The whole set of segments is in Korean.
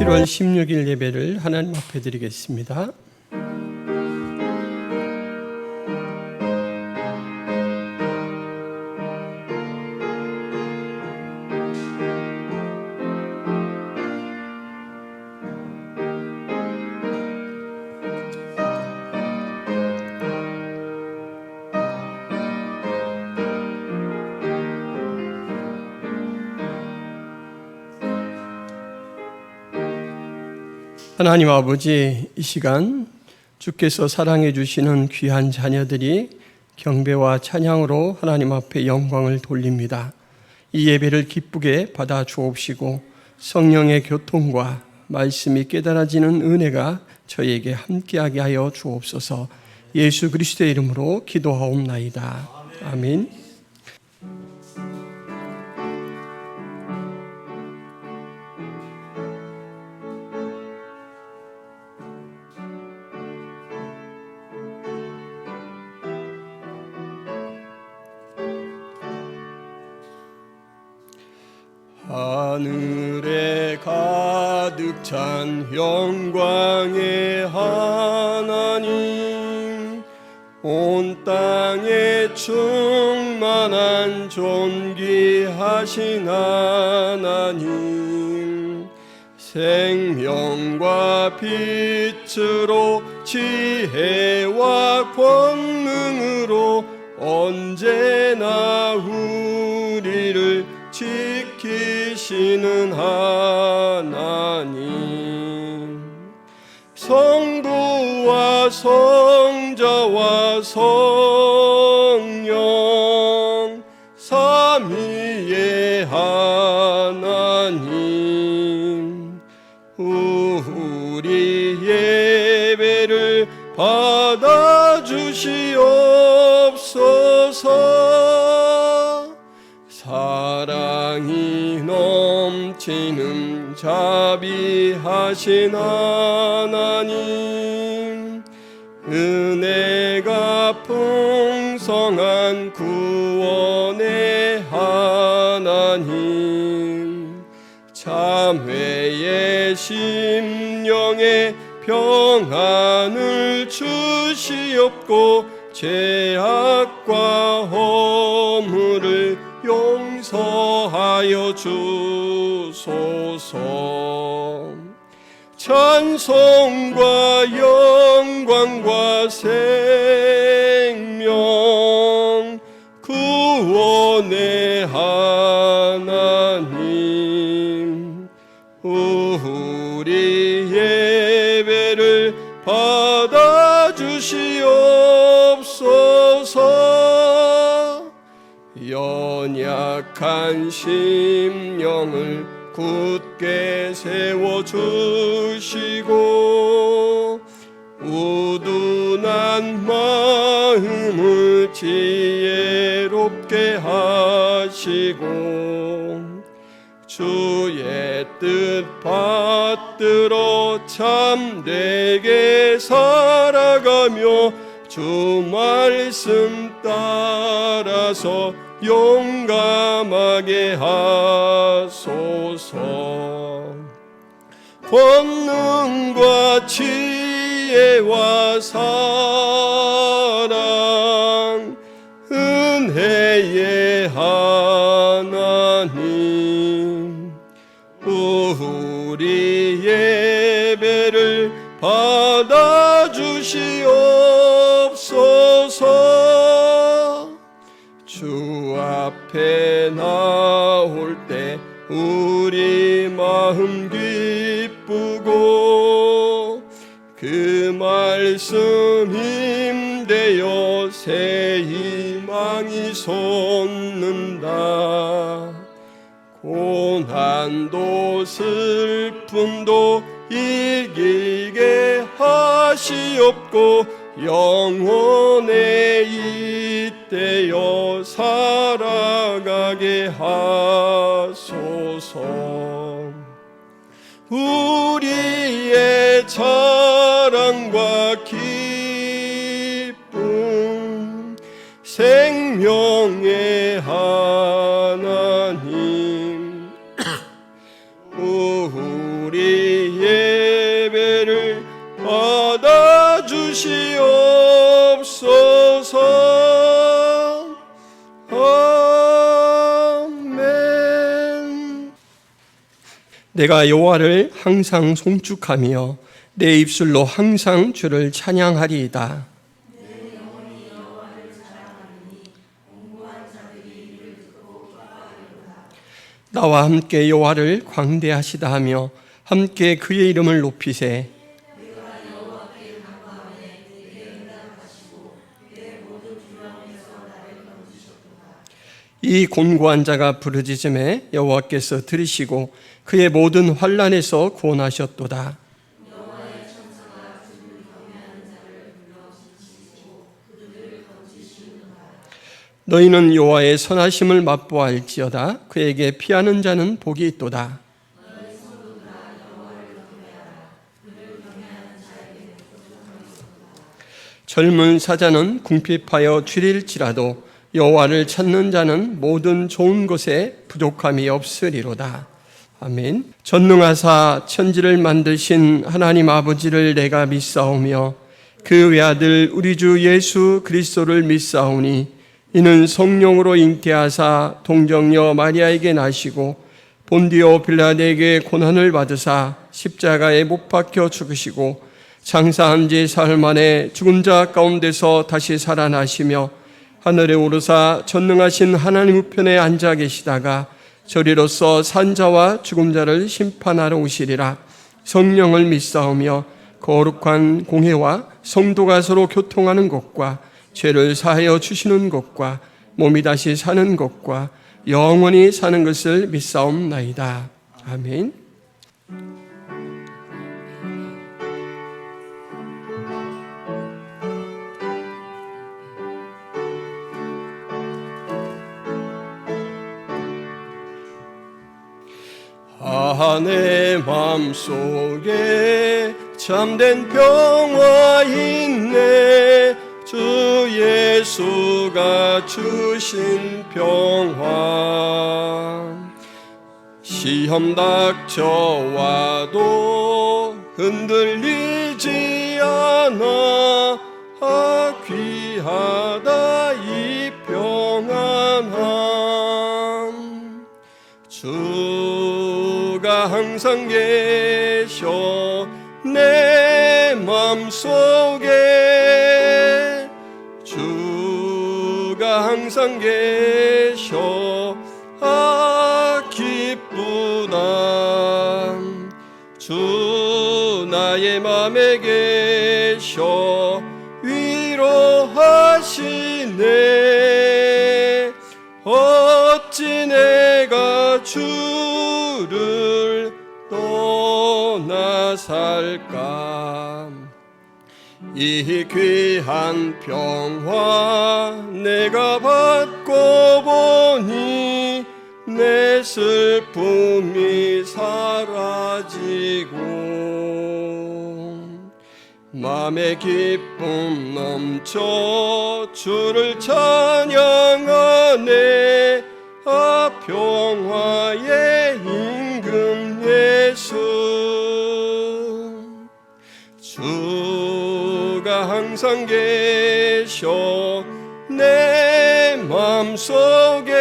7월 16일 예배를 하나님 앞에 드리겠습니다. 하나님 아버지, 이 시간 주께서 사랑해 주시는 귀한 자녀들이 경배와 찬양으로 하나님 앞에 영광을 돌립니다. 이 예배를 기쁘게 받아 주옵시고 성령의 교통과 말씀이 깨달아지는 은혜가 저에게 함께하게 하여 주옵소서. 예수 그리스도의 이름으로 기도하옵나이다. 아멘. 하늘에 가득 찬 영광의 하나님, 온 땅에 충만한 존귀하신 하나님, 생명과 빛으로 지혜와 권능으로 언제나 우리를 지키시는 하나님, 성부와 성자와 성령 삼위의 하나님, 우리 예배를 받아주시옵소서. 사랑이 넘치는 자비하신 하나님, 은혜가 풍성한 구원의 하나님, 참회의 심령에 평안을 주시옵고 죄악과 허물을 용서하여 주소서. 찬송과 영광과 생명 구원의 하나님, 우리 예배를 받아주시옵소서. 연약한 심령을 굳게 세워주시고 우둔한 마음을 지혜롭게 하시고 주의 뜻 받들어 참되게 살아가며 주 말씀 따라서 용감하게 하소서. 권능과 지혜와 사랑 은혜의 하나님, 우리 예배를 받아주시옵소서. 주 앞에 나올 때 우리 마음 기쁘고 그 말씀 힘되어 새 희망이 솟는다. 고난도 슬픔도 이기게 하시옵고 영원에 잇대어 살아가게 하소서. 우리의 자랑과 기쁨 생명의 하나님, 우리 주시옵소서. 아멘. 내가 여호와를 항상 송축하며 내 입술로 항상 주를 찬양하리이다. 나와 함께 여호와를 광대하시다 하며 함께 그의 이름을 높이세. 이 곤고한 자가 부르짖음에 여호와께서 들으시고 그의 모든 환난에서 구원하셨도다. 너희는 여호와의 선하심을 맛보아할지어다. 그에게 피하는 자는 복이 있도다. 젊은 사자는 궁핍하여 줄일지라도 여호와를 찾는 자는 모든 좋은 것에 부족함이 없으리로다. 아멘. 전능하사 천지를 만드신 하나님 아버지를 내가 믿사오며 그 외아들 우리 주 예수 그리스도를 믿사오니 이는 성령으로 잉태하사 동정녀 마리아에게 나시고 본디오 빌라도에게 고난을 받으사 십자가에 못 박혀 죽으시고 장사한 지 사흘 만에 죽은 자 가운데서 다시 살아나시며 하늘에 오르사 전능하신 하나님 우편에 앉아 계시다가 저리로서 산자와 죽은 자를 심판하러 오시리라. 성령을 믿사오며 거룩한 공회와 성도가 서로 교통하는 것과 죄를 사하여 주시는 것과 몸이 다시 사는 것과 영원히 사는 것을 믿사옵나이다. 아멘. 내 맘속에 참된 평화 있네. 주 예수가 주신 평화. 시험 닥쳐와도 흔들리지 않아. 귀하다 이 평안함. 주가 항상 계셔 내 맘속에. 주가 항상 계셔 기쁘다. 주 나의 맘에 계셔 위로하시네. 어찌 내가 주를 떠나 살까. 이 귀한 평화 내가 받고 보니 내 슬픔이 사라지고 맘의 기쁨 넘쳐 주를 찬양하네. 평화의 임금 예수. 주가 항상 계셔 내 맘속에.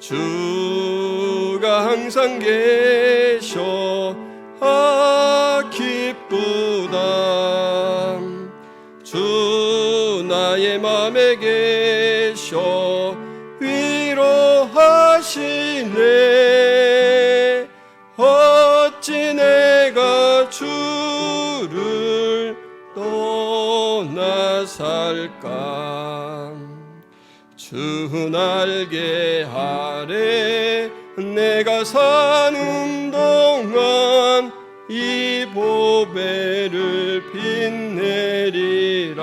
주가 항상 계셔 기쁘다. 주 나의 맘에 계셔 위로하시네. 어찌 내가 주를 떠나 살까. 주 날개 아래 내가 사는 동안 이 보배를 빛내리라.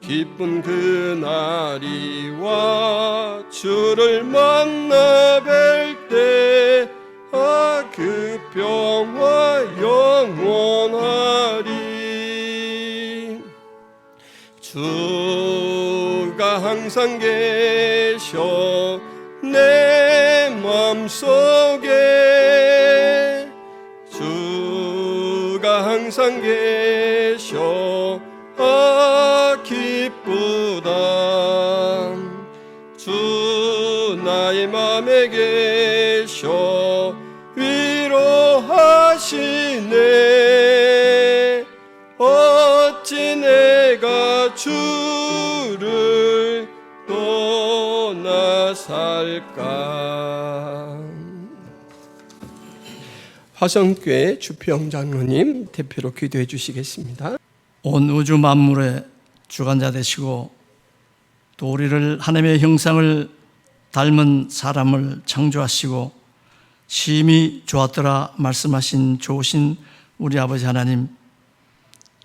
기쁜 그날이 와 주를 만나 뵐 때 그 평화 영원하리. 주가 항상 계셔 내 맘속에. 주가 항상 계셔 기쁘다. 주 나의 맘에 계셔 위로하시네. 어찌 내가 주를 떠나 살까. 화성교회 주평 장로님 대표로 기도해 주시겠습니다. 온 우주 만물의 주관자 되시고 또 우리를 하나님의 형상을 닮은 사람을 창조하시고 심히 좋았더라 말씀하신 좋으신 우리 아버지 하나님,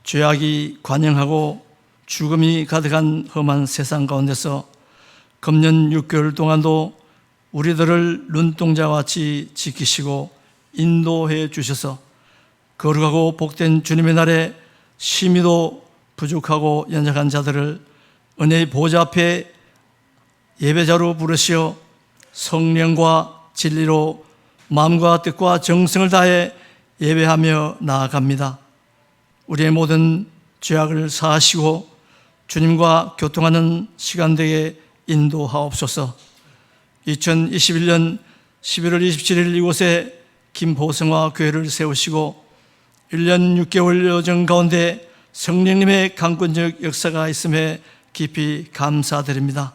죄악이 관영하고 죽음이 가득한 험한 세상 가운데서 금년 6개월 동안도 우리들을 눈동자와 같이 지키시고 인도해 주셔서 거룩하고 복된 주님의 날에 심히도 부족하고 연약한 자들을 은혜의 보좌 앞에 예배자로 부르시어 성령과 진리로 마음과 뜻과 정성을 다해 예배하며 나아갑니다. 우리의 모든 죄악을 사하시고 주님과 교통하는 시간 되게 인도하옵소서. 2021년 11월 27일 이곳에 김보성화 교회를 세우시고 1년 6개월 여정 가운데 성령님의 강권적 역사가 있음에 깊이 감사드립니다.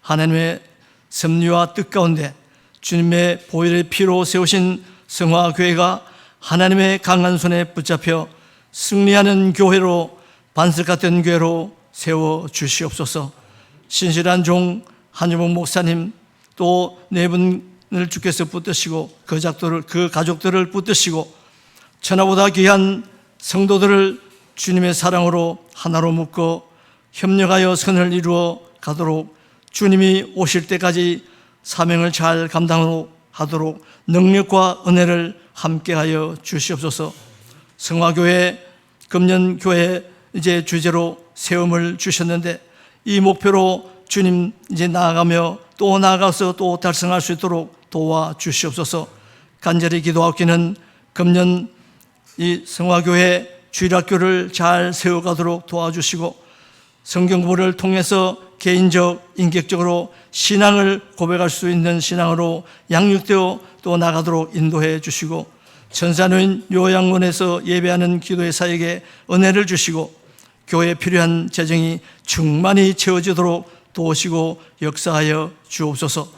하나님의 섭리와 뜻 가운데 주님의 보혈의 피로 세우신 성화교회가 하나님의 강한 손에 붙잡혀 승리하는 교회로, 반석 같은 교회로 세워주시옵소서. 신실한 종 한유봉 목사님 또 네 분을 주께서 붙드시고 그 가족들을 붙드시고 천하보다 귀한 성도들을 주님의 사랑으로 하나로 묶어 협력하여 선을 이루어 가도록 주님이 오실 때까지 사명을 잘 감당하도록 능력과 은혜를 함께하여 주시옵소서. 성화교회 금년 교회 이제 주제로 세움을 주셨는데 이 목표로 주님 이제 나아가며 또 나아가서 또 달성할 수 있도록 도와주시옵소서. 간절히 기도하기는 금년 이 성화교회 주일학교를 잘 세워가도록 도와주시고 성경 공부를 통해서 개인적, 인격적으로 신앙을 고백할 수 있는 신앙으로 양육되어 또 나가도록 인도해 주시고 천사노인 요양원에서 예배하는 기도의 사역에 은혜를 주시고 교회에 필요한 재정이 충만히 채워지도록 도우시고 역사하여 주옵소서.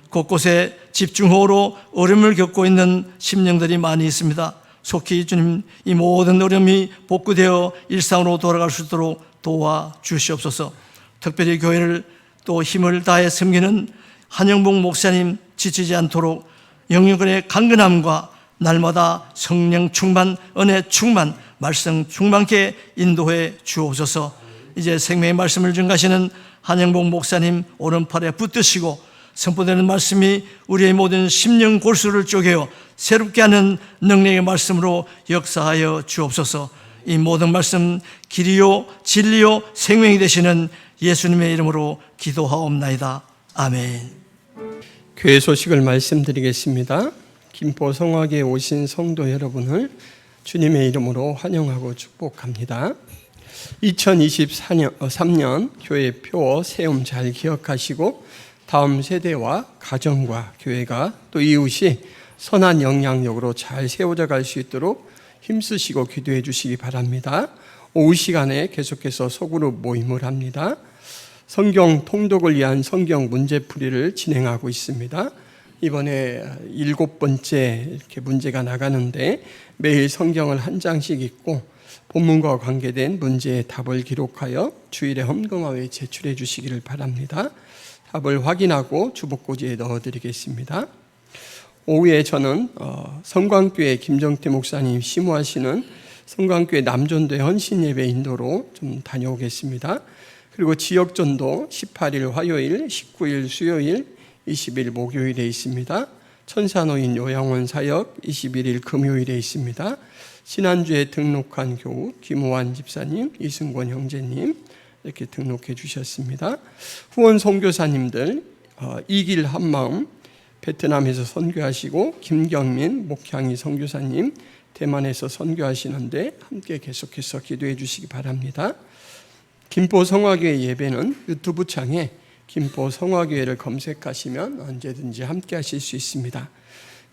곳곳에 집중호우로 어려움을 겪고 있는 심령들이 많이 있습니다. 속히 주님 이 모든 어려움이 복구되어 일상으로 돌아갈 수 있도록 도와주시옵소서. 특별히 교회를 또 힘을 다해 섬기는 한영봉 목사님 지치지 않도록 영육의 강건함과 날마다 성령 충만, 은혜 충만, 말씀 충만케 인도해 주옵소서. 이제 생명의 말씀을 증가하시는 한영봉 목사님 오른팔에 붙드시고 선포되는 말씀이 우리의 모든 심령 골수를 쪼개어 새롭게 하는 능력의 말씀으로 역사하여 주옵소서. 이 모든 말씀 길이요 진리요 생명이 되시는 예수님의 이름으로 기도하옵나이다. 아멘. 교회 소식을 말씀드리겠습니다. 김포성화교에 오신 성도 여러분을 주님의 이름으로 환영하고 축복합니다. 2023년 교회 표 세움 잘 기억하시고 다음 세대와 가정과 교회가 또 이웃이 선한 영향력으로 잘 세워져 갈 수 있도록 힘쓰시고 기도해 주시기 바랍니다. 오후 시간에 계속해서 소그룹 모임을 합니다. 성경 통독을 위한 성경 문제풀이를 진행하고 있습니다. 이번에 7번째 이렇게 문제가 나가는데 매일 성경을 한 장씩 읽고 본문과 관계된 문제의 답을 기록하여 주일에 헌금함에 제출해 주시기를 바랍니다. 답을 확인하고 주복꽂이에 넣어드리겠습니다. 오후에 저는 성광교회 김정태 목사님 심우하시는 성광교회 남전도의 헌신예배 인도로 좀 다녀오겠습니다. 그리고 지역전도 18일 화요일, 19일 수요일, 20일 목요일에 있습니다. 천사노인 요양원 사역 21일 금요일에 있습니다. 지난주에 등록한 교우 김호환 집사님, 이승권 형제님 이렇게 등록해 주셨습니다. 후원 선교사님들 이길 한마음 베트남에서 선교하시고 김경민 목향이 선교사님 대만에서 선교하시는데 함께 계속해서 기도해 주시기 바랍니다. 김포 성화교회 예배는 유튜브 창에 김포 성화교회를 검색하시면 언제든지 함께 하실 수 있습니다.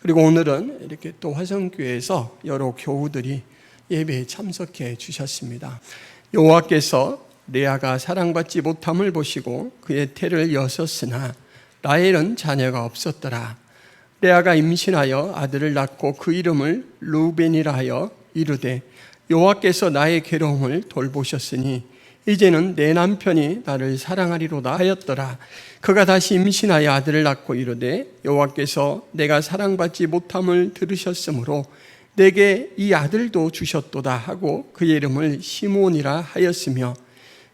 그리고 오늘은 이렇게 또 화성교회에서 여러 교우들이 예배에 참석해 주셨습니다. 여호와께서 레아가 사랑받지 못함을 보시고 그의 태를 여셨으나 라헬은 자녀가 없었더라. 레아가 임신하여 아들을 낳고 그 이름을 르우벤이라 하여 이르되 여호와께서 나의 괴로움을 돌보셨으니 이제는 내 남편이 나를 사랑하리로다 하였더라. 그가 다시 임신하여 아들을 낳고 이르되 여호와께서 내가 사랑받지 못함을 들으셨으므로 내게 이 아들도 주셨도다 하고 그의 이름을 시므온이라 하였으며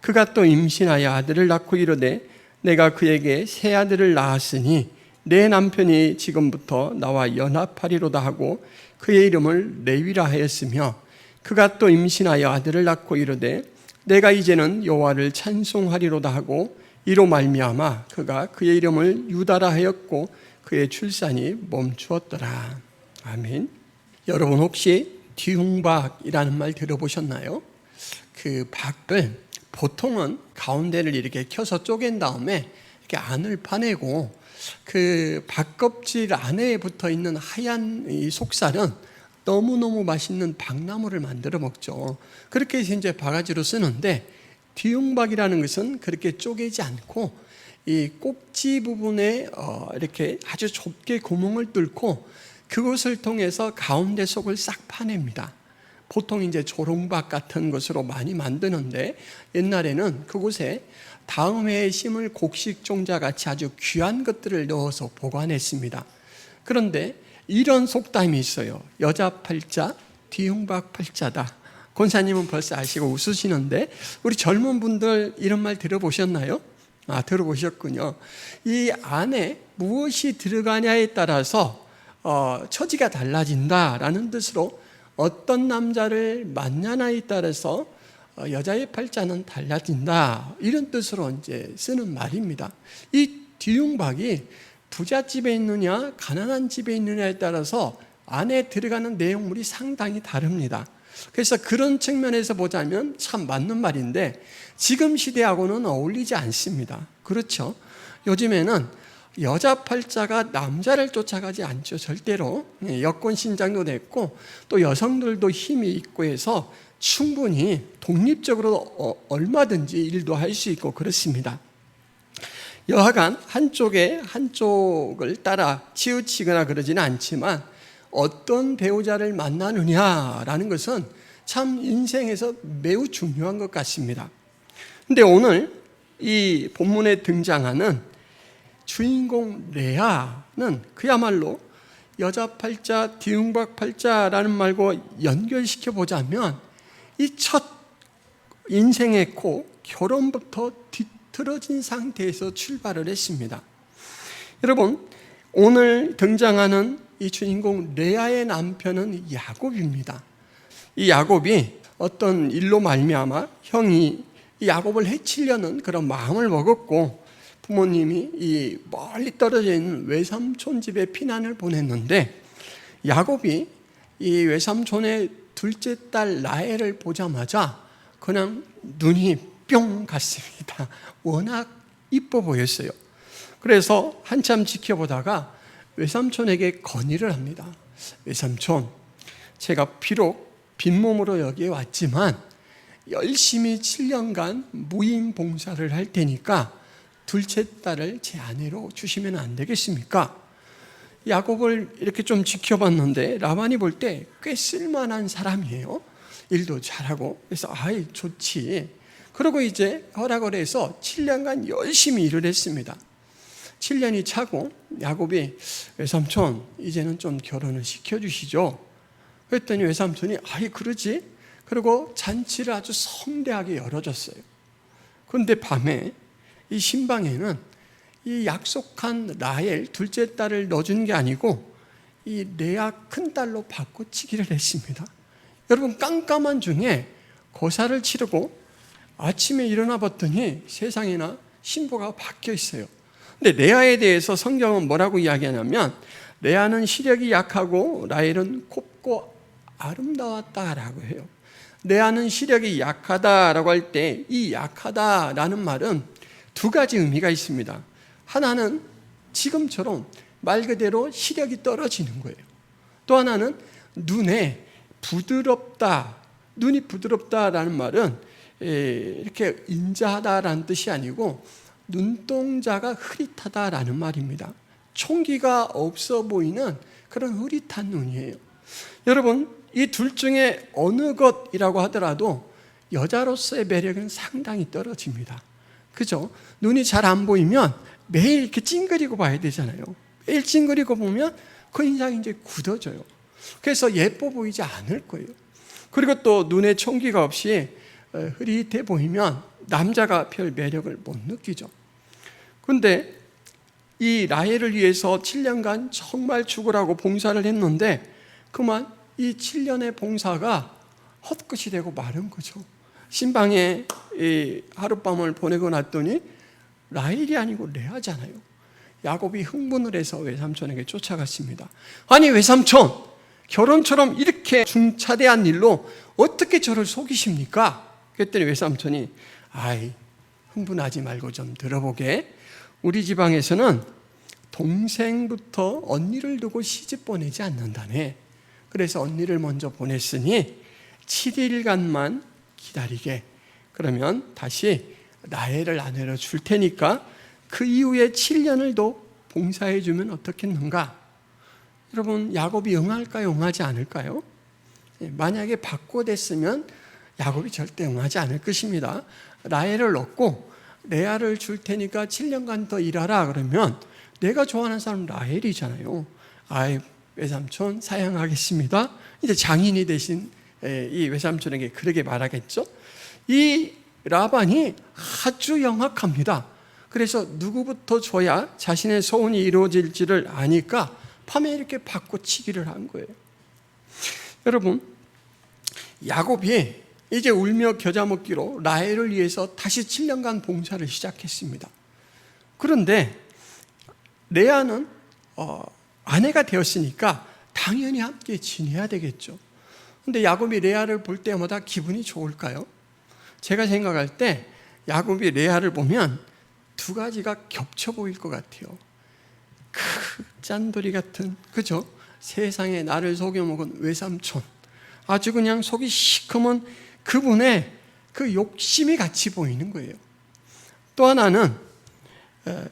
그가 또 임신하여 아들을 낳고 이르되 내가 그에게 새 아들을 낳았으니 내 남편이 지금부터 나와 연합하리로다 하고 그의 이름을 레위라 하였으며 그가 또 임신하여 아들을 낳고 이르되 내가 이제는 여호와를 찬송하리로다 하고 이로 말미암아 그가 그의 이름을 유다라 하였고 그의 출산이 멈추었더라. 아멘. 여러분 혹시 뒤흉박이라는 말 들어보셨나요? 그 박을 보통은 가운데를 이렇게 켜서 쪼갠 다음에 이렇게 안을 파내고 그 박껍질 안에 붙어 있는 하얀 이 속살은 너무너무 맛있는 박나물을 만들어 먹죠. 그렇게 해서 이제 바가지로 쓰는데 뒤흉박이라는 것은 그렇게 쪼개지 않고 이 꼭지 부분에 이렇게 아주 좁게 구멍을 뚫고 그것을 통해서 가운데 속을 싹 파냅니다. 보통 이제 조롱박 같은 것으로 많이 만드는데 옛날에는 그곳에 다음 해에 심을 곡식종자 같이 아주 귀한 것들을 넣어서 보관했습니다. 그런데 이런 속담이 있어요. 여자 팔자, 뒤흉박 팔자다. 권사님은 벌써 아시고 웃으시는데 우리 젊은 분들 이런 말 들어보셨나요? 들어보셨군요. 이 안에 무엇이 들어가냐에 따라서 처지가 달라진다라는 뜻으로 어떤 남자를 만나냐에 따라서 여자의 팔자는 달라진다 이런 뜻으로 이제 쓰는 말입니다. 이 뒤흉박이 부잣집에 있느냐 가난한 집에 있느냐에 따라서 안에 들어가는 내용물이 상당히 다릅니다. 그래서 그런 측면에서 보자면 참 맞는 말인데 지금 시대하고는 어울리지 않습니다. 그렇죠? 요즘에는 여자 팔자가 남자를 쫓아가지 않죠. 절대로. 여권 신장도 됐고 또 여성들도 힘이 있고 해서 충분히 독립적으로 얼마든지 일도 할 수 있고 그렇습니다. 여하간 한쪽을 따라 치우치거나 그러지는 않지만 어떤 배우자를 만나느냐라는 것은 참 인생에서 매우 중요한 것 같습니다. 그런데 오늘 이 본문에 등장하는 주인공 레아는 그야말로 여자 팔자, 뒤흉박 팔자라는 말과 연결시켜 보자면 이 첫 인생의 코 결혼부터 뒤틀어진 상태에서 출발을 했습니다. 여러분 오늘 등장하는 이 주인공 레아의 남편은 야곱입니다. 이 야곱이 어떤 일로 말미암아 형이 이 야곱을 해치려는 그런 마음을 먹었고 부모님이 이 멀리 떨어져 있는 외삼촌 집에 피난을 보냈는데 야곱이 이 외삼촌의 둘째 딸 라헬을 보자마자 그냥 눈이 뿅 갔습니다. 워낙 이뻐 보였어요. 그래서 한참 지켜보다가 외삼촌에게 건의를 합니다. 외삼촌, 제가 비록 빈몸으로 여기에 왔지만 열심히 7년간 무인 봉사를 할 테니까 둘째 딸을 제 아내로 주시면 안 되겠습니까? 야곱을 이렇게 좀 지켜봤는데 라반이 볼 때 꽤 쓸만한 사람이에요. 일도 잘하고. 그래서 아이 좋지. 그러고 이제 허락을 해서 7년간 열심히 일을 했습니다. 7년이 차고 야곱이 외삼촌 이제는 좀 결혼을 시켜주시죠. 그랬더니 외삼촌이 아이 그러지. 그리고 잔치를 아주 성대하게 열어줬어요. 그런데 밤에 이 신방에는 이 약속한 라헬 둘째 딸을 넣어준 게 아니고 이 레아 큰 딸로 바꿔치기를 했습니다. 여러분 깜깜한 중에 고사를 치르고 아침에 일어나 봤더니 세상에나 신부가 바뀌어 있어요. 근데 레아에 대해서 성경은 뭐라고 이야기하냐면 레아는 시력이 약하고 라헬은 곱고 아름다웠다라고 해요. 레아는 시력이 약하다라고 할 때 이 약하다라는 말은 두 가지 의미가 있습니다. 하나는 지금처럼 말 그대로 시력이 떨어지는 거예요. 또 하나는 눈에 부드럽다, 눈이 부드럽다라는 말은 이렇게 인자하다라는 뜻이 아니고 눈동자가 흐릿하다라는 말입니다. 총기가 없어 보이는 그런 흐릿한 눈이에요. 여러분, 이 둘 중에 어느 것이라고 하더라도 여자로서의 매력은 상당히 떨어집니다. 그죠? 눈이 잘 안 보이면 매일 이렇게 찡그리고 봐야 되잖아요. 매일 찡그리고 보면 그 인상이 이제 굳어져요. 그래서 예뻐 보이지 않을 거예요. 그리고 또 눈에 총기가 없이 흐릿해 보이면 남자가 별 매력을 못 느끼죠. 그런데 이 라헬을 위해서 7년간 정말 죽으라고 봉사를 했는데 그만 이 7년의 봉사가 헛것이 되고 마른 거죠. 신방에 하룻밤을 보내고 났더니 라헬이 아니고 레아잖아요. 야곱이 흥분을 해서 외삼촌에게 쫓아갔습니다. 아니 외삼촌, 결혼처럼 이렇게 중차대한 일로 어떻게 저를 속이십니까? 그랬더니 외삼촌이 아이 흥분하지 말고 좀 들어보게. 우리 지방에서는 동생부터 언니를 두고 시집 보내지 않는다네. 그래서 언니를 먼저 보냈으니 7일간만 기다리게. 그러면 다시 라헬을 아내로 줄 테니까 그 이후에 7년을 더 봉사해 주면 어떻겠는가? 여러분, 야곱이 응할까요? 응하지 않을까요? 만약에 바꿔댔으면 야곱이 절대 응하지 않을 것입니다. 라헬을 얻고 레아를 줄 테니까 7년간 더 일하라 그러면 내가 좋아하는 사람은 라헬이잖아요. 아이 외삼촌 사양하겠습니다. 이제 장인이 되신 이 외삼촌에게 그렇게 말하겠죠. 이 라반이 아주 영악합니다. 그래서 누구부터 줘야 자신의 소원이 이루어질지를 아니까 밤에 이렇게 바꿔치기를 한 거예요. 여러분, 야곱이 이제 울며 겨자 먹기로 라헬을 위해서 다시 7년간 봉사를 시작했습니다. 그런데 레아는 아내가 되었으니까 당연히 함께 지내야 되겠죠. 그런데 야곱이 레아를 볼 때마다 기분이 좋을까요? 제가 생각할 때 야곱이 레아를 보면 두 가지가 겹쳐 보일 것 같아요. 그 짠돌이 같은, 그죠? 세상에 나를 속여먹은 외삼촌, 아주 그냥 속이 시커먼 그분의 그 욕심이 같이 보이는 거예요. 또 하나는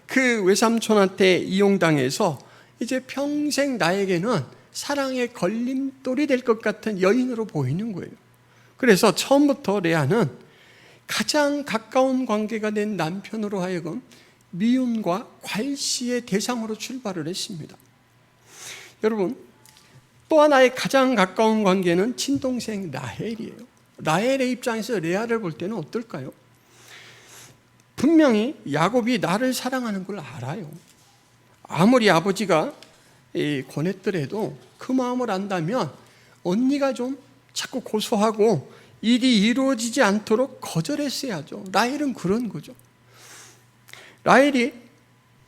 그 외삼촌한테 이용당해서 이제 평생 나에게는 사랑의 걸림돌이 될 것 같은 여인으로 보이는 거예요. 그래서 처음부터 레아는 가장 가까운 관계가 된 남편으로 하여금 미움과 괄시의 대상으로 출발을 했습니다. 여러분, 또 하나의 가장 가까운 관계는 친동생 라헬이에요. 라헬의 입장에서 레아를 볼 때는 어떨까요? 분명히 야곱이 나를 사랑하는 걸 알아요. 아무리 아버지가 권했더라도 그 마음을 안다면 언니가 좀 자꾸 고소하고 일이 이루어지지 않도록 거절했어야죠. 라헬은 그런 거죠. 라헬이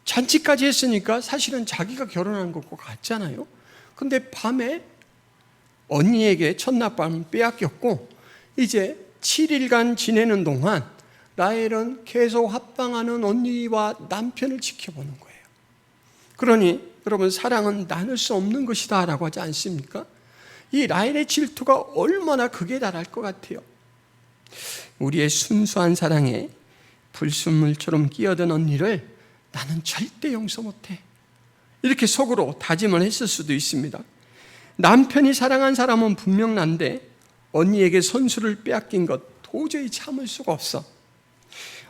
잔치까지 했으니까 사실은 자기가 결혼한 것과 같잖아요. 근데 밤에 언니에게 첫날밤 빼앗겼고 이제 7일간 지내는 동안 라헬은 계속 합방하는 언니와 남편을 지켜보는 거예요. 그러니 여러분, 사랑은 나눌 수 없는 것이다 라고 하지 않습니까? 이 라헬의 질투가 얼마나 극에 달할 것 같아요. 우리의 순수한 사랑에 불순물처럼 끼어든 언니를 나는 절대 용서 못해, 이렇게 속으로 다짐을 했을 수도 있습니다. 남편이 사랑한 사람은 분명 난데 언니에게 선수를 빼앗긴 것 도저히 참을 수가 없어.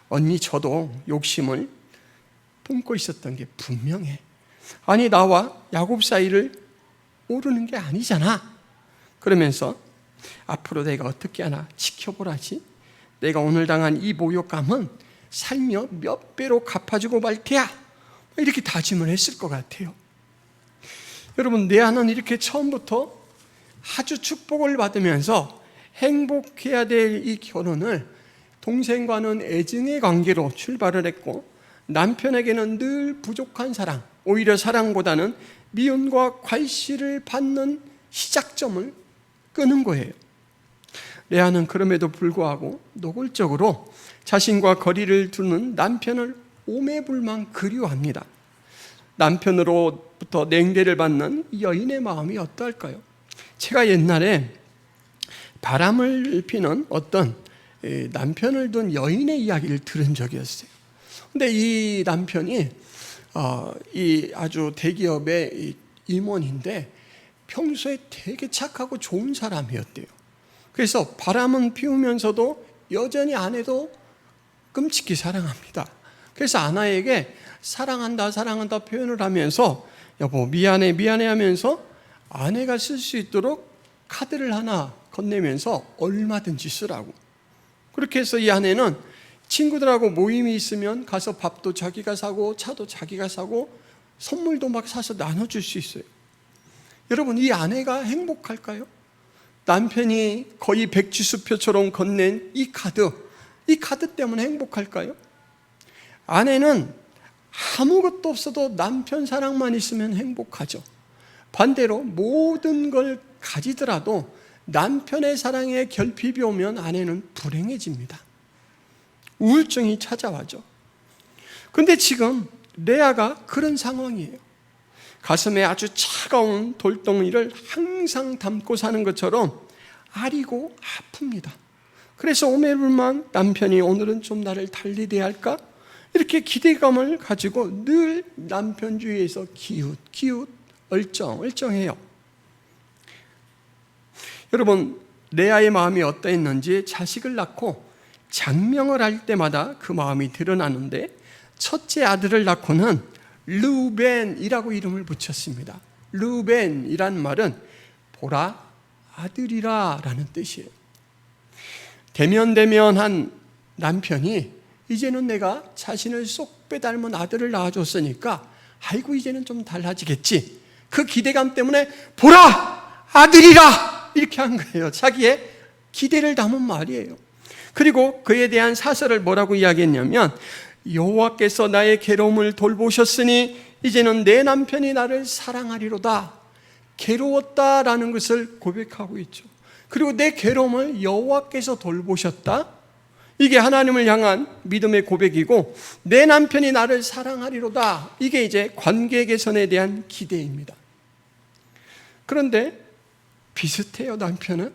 언니 저도 욕심을 품고 있었던 게 분명해. 아니 나와 야곱 사이를 오르는 게 아니잖아. 그러면서 앞으로 내가 어떻게 하나 지켜보라지. 내가 오늘 당한 이 모욕감은 살며 몇 배로 갚아주고 말 테야. 이렇게 다짐을 했을 것 같아요. 여러분, 레아는 이렇게 처음부터 아주 축복을 받으면서 행복해야 될 이 결혼을 동생과는 애증의 관계로 출발을 했고 남편에게는 늘 부족한 사랑, 오히려 사랑보다는 미움과 괄시를 받는 시작점을 끄는 거예요. 레아는 그럼에도 불구하고 노골적으로 자신과 거리를 두는 남편을 오매불망 그리워합니다. 남편으로부터 냉대를 받는 여인의 마음이 어떠할까요? 제가 옛날에 바람을 피는 어떤 남편을 둔 여인의 이야기를 들은 적이 있어요. 근데 이 남편이 이 아주 대기업의 임원인데 평소에 되게 착하고 좋은 사람이었대요. 그래서 바람은 피우면서도 여전히 아내도 끔찍히 사랑합니다. 그래서 아내에게 사랑한다 사랑한다 표현을 하면서 여보 미안해 미안해 하면서 아내가 쓸 수 있도록 카드를 하나 건네면서 얼마든지 쓰라고. 그렇게 해서 이 아내는 친구들하고 모임이 있으면 가서 밥도 자기가 사고 차도 자기가 사고 선물도 막 사서 나눠줄 수 있어요. 여러분, 이 아내가 행복할까요? 남편이 거의 백지수표처럼 건넨 이 카드 때문에 행복할까요? 아내는 아무것도 없어도 남편 사랑만 있으면 행복하죠. 반대로 모든 걸 가지더라도 남편의 사랑에 결핍이 오면 아내는 불행해집니다. 우울증이 찾아와죠. 그런데 지금 레아가 그런 상황이에요. 가슴에 아주 차가운 돌덩이를 항상 담고 사는 것처럼 아리고 아픕니다. 그래서 오매불망 남편이 오늘은 좀 나를 달리 대할까? 이렇게 기대감을 가지고 늘 남편 주위에서 기웃 얼쩡해요. 여러분, 레아의 마음이 어떠했는지 자식을 낳고 장명을 할 때마다 그 마음이 드러나는데 첫째 아들을 낳고는 르우벤이라고 이름을 붙였습니다. 르우벤이란 말은 보라 아들이라 라는 뜻이에요. 대면대면한 남편이 이제는 내가 자신을 쏙 빼닮은 아들을 낳아줬으니까 아이고 이제는 좀 달라지겠지. 그 기대감 때문에 보라 아들이라 이렇게 한 거예요. 자기의 기대를 담은 말이에요. 그리고 그에 대한 사설을 뭐라고 이야기했냐면 여호와께서 나의 괴로움을 돌보셨으니 이제는 내 남편이 나를 사랑하리로다. 괴로웠다라는 것을 고백하고 있죠. 그리고 내 괴로움을 여호와께서 돌보셨다. 이게 하나님을 향한 믿음의 고백이고 내 남편이 나를 사랑하리로다. 이게 이제 관계 개선에 대한 기대입니다. 그런데 비슷해요. 남편은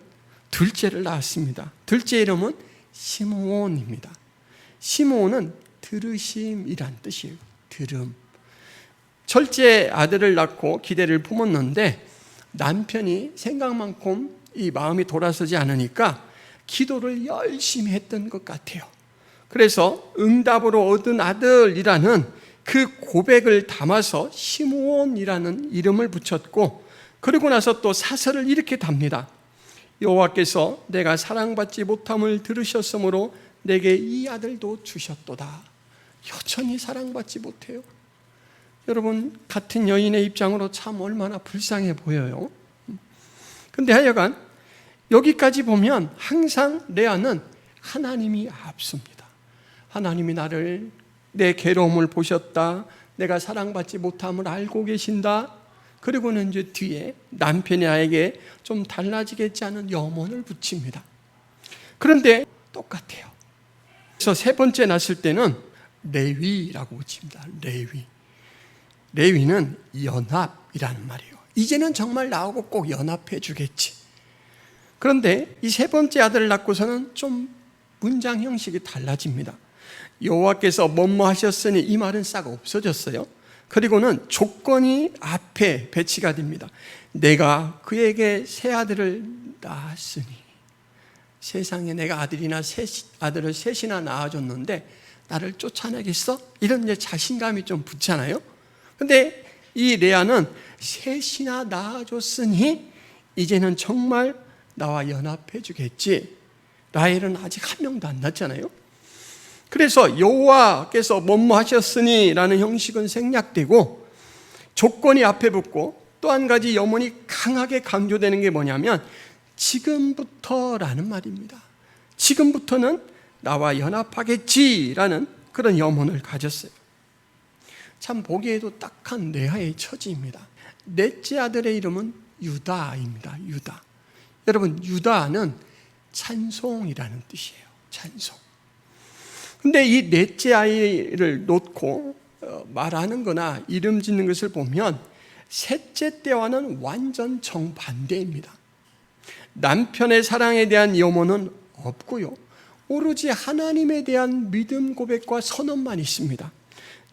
둘째를 낳았습니다. 둘째 이름은 시므온입니다. 시므온은 들으심이란 뜻이에요. 들음. 첫째 아들을 낳고 기대를 품었는데 남편이 생각만큼 이 마음이 돌아서지 않으니까 기도를 열심히 했던 것 같아요. 그래서 응답으로 얻은 아들이라는 그 고백을 담아서 시므온이라는 이름을 붙였고, 그리고 나서 또 사설을 이렇게 답니다. 여호와께서 내가 사랑받지 못함을 들으셨으므로 내게 이 아들도 주셨도다. 여전히 사랑받지 못해요. 여러분, 같은 여인의 입장으로 참 얼마나 불쌍해 보여요. 근데 하여간 여기까지 보면 항상 레아는 하나님이 앞섭니다. 하나님이 나를 내 괴로움을 보셨다. 내가 사랑받지 못함을 알고 계신다. 그리고는 이제 뒤에 남편이 나에게 좀 달라지겠지 않은 염원을 붙입니다. 그런데 똑같아요. 그래서 세 번째 낳았을 때는 레위라고 붙입니다. 레위는 연합이라는 말이에요. 이제는 정말 나하고 꼭 연합해 주겠지. 그런데 이 세 번째 아들을 낳고서는 좀 문장 형식이 달라집니다. 여호와께서 뭐뭐 하셨으니 이 말은 싹 없어졌어요. 그리고는 조건이 앞에 배치가 됩니다. 내가 그에게 세 아들을 낳았으니, 세상에 내가 아들을 셋이나 낳아줬는데 나를 쫓아내겠어? 이런 이제 자신감이 좀 붙잖아요. 근데 이 레아는 셋이나 낳아줬으니 이제는 정말 나와 연합해 주겠지. 라헬은 아직 한 명도 안 낳았잖아요. 그래서 여호와께서 뭐뭐 하셨으니 라는 형식은 생략되고 조건이 앞에 붙고, 또 한 가지 염원이 강하게 강조되는 게 뭐냐면 지금부터라는 말입니다. 지금부터는 나와 연합하겠지라는 그런 염원을 가졌어요. 참 보기에도 딱한 레아의 처지입니다. 넷째 아들의 이름은 유다입니다. 여러분, 유다는 찬송이라는 뜻이에요. 찬송. 근데 이 넷째 아이를 놓고 말하는 거나 이름 짓는 것을 보면 셋째 때와는 완전 정반대입니다. 남편의 사랑에 대한 염원은 없고요, 오로지 하나님에 대한 믿음 고백과 선언만 있습니다.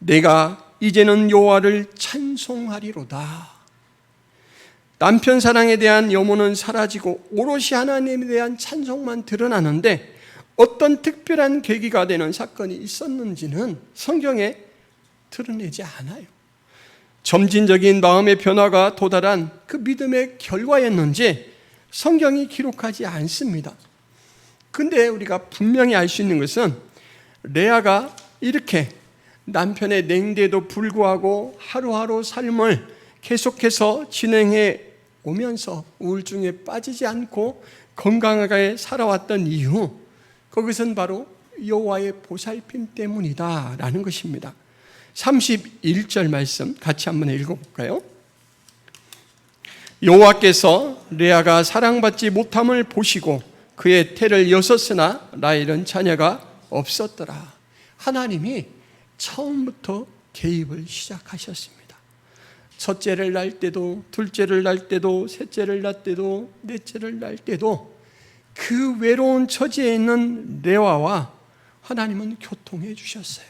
내가 이제는 여호와를 찬송하리로다. 남편 사랑에 대한 염원은 사라지고 오롯이 하나님에 대한 찬송만 드러나는데, 어떤 특별한 계기가 되는 사건이 있었는지는 성경에 드러내지 않아요. 점진적인 마음의 변화가 도달한 그 믿음의 결과였는지 성경이 기록하지 않습니다. 근데 우리가 분명히 알 수 있는 것은, 레아가 이렇게 남편의 냉대에도 불구하고 하루하루 삶을 계속해서 진행해 오면서 우울증에 빠지지 않고 건강하게 살아왔던 이유, 그것은 바로 여호와의 보살핌 때문이다라는 것입니다. 31절 말씀 같이 한번 읽어볼까요? 여호와께서 레아가 사랑받지 못함을 보시고 그의 태를 여섰으나 라헬은 자녀가 없었더라. 하나님이 처음부터 개입을 시작하셨습니다. 첫째를 낳을 때도, 둘째를 낳을 때도, 셋째를 낳을 때도, 넷째를 낳을 때도 그 외로운 처지에 있는 레아와 하나님은 교통해 주셨어요.